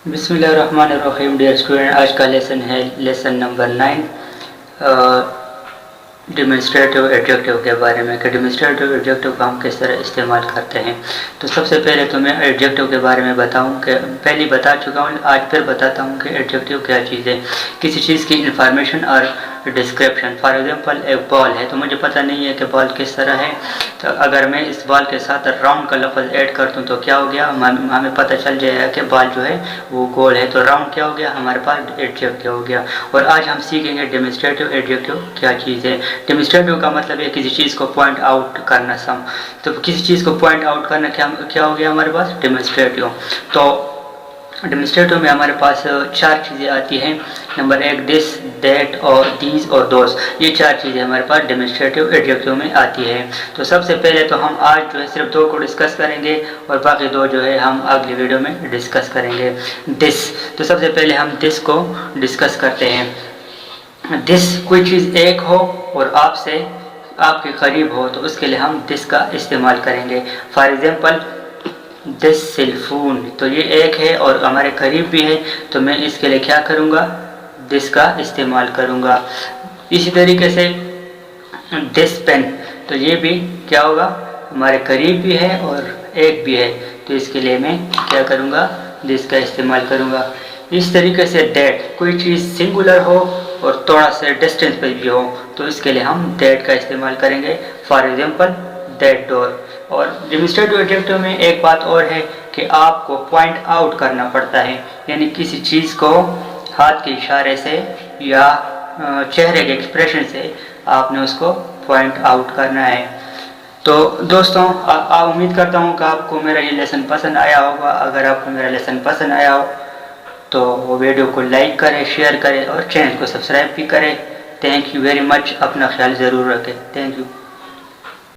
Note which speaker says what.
Speaker 1: बिस्मिल्लाहिर्रहमानिर्रहीम। Dear student, आज का लेसन है लेसन नंबर 9 डेमोन्स्ट्रेटिव एडजेक्टिव के बारे में कि डेमोन्स्ट्रेटिव एडजेक्टिव का हम किस तरह इस्तेमाल करते हैं। तो सबसे पहले तो मैं एडजेक्टिव के बारे में बताऊं कि पहले बता चुका हूं, आज फिर बताता हूं कि एडजेक्टिव क्या चीज़ है। किसी चीज़ की इंफॉर्मेशन और डिस्क्रिप्शन। फॉर एग्जांपल एक बॉल है तो मुझे पता नहीं है कि बॉल किस तरह है, तो अगर मैं इस बॉल के साथ राउंड का लफ्ज़ ऐड कर दूँ तो क्या हो गया, हमें पता चल जाएगा कि बॉल जो है वो गोल है। तो राउंड क्या हो गया, हमारे पास एडजेक्टिव हो गया। और आज हम सीखेंगे डेमोन्स्ट्रेटिव एडजेक्टिव क्या चीज़ है। डेमोन्स्ट्रेटिव का मतलब है किसी चीज़ को पॉइंट आउट करना। तो किसी चीज़ को पॉइंट आउट करना क्या हो गया हमारे पास, डेमोन्स्ट्रेटिव। तो डेमोन्स्ट्रेटिव में हमारे पास 4 चीज़ें आती हैं। नंबर 1 दिस, दैट और दीज और दोस। ये 4 चीज़ें हमारे पास डेमोन्स्ट्रेटिव एडजेक्टिव में आती है। तो सबसे पहले तो हम आज जो है सिर्फ 2 को डिस्कस करेंगे और बाकी 2 जो है हम अगली वीडियो में डिस्कस करेंगे। दिस, तो सबसे पहले हम दिस को डिस्कस करते हैं। दिस कोई चीज़ एक हो और आपसे आपके करीब हो तो उसके लिए हम दिस का इस्तेमाल करेंगे। फॉर एग्जाम्पल दिस सेलफोन, तो ये एक है और हमारे करीब भी है, तो मैं इसके लिए क्या करूँगा, दिस का इस्तेमाल करूँगा। इसी तरीके से दिस पेन, तो ये भी क्या होगा, हमारे करीब भी है और एक भी है, तो इसके लिए मैं क्या करूँगा, दिस का इस्तेमाल करूँगा। इस तरीके से दैट, कोई चीज़ सिंगुलर हो और थोड़ा सा डिस्टेंस पे भी हो तो इसके लिए हम दैट का इस्तेमाल करेंगे। For example that door. और डेमोन्स्ट्रेटिव एडजेक्टिव में एक बात और है कि आपको पॉइंट आउट करना पड़ता है, यानी किसी चीज़ को हाथ के इशारे से या चेहरे के एक्सप्रेशन से आपने उसको पॉइंट आउट करना है। तो दोस्तों, उम्मीद करता हूँ कि आपको मेरा ये लेसन पसंद आया होगा। अगर आपको मेरा लेसन पसंद आया हो तो वो वीडियो को लाइक करें, शेयर करें और चैनल को सब्सक्राइब भी करें। Thank you very much. अपना ख्याल ज़रूर रखें। Thank you.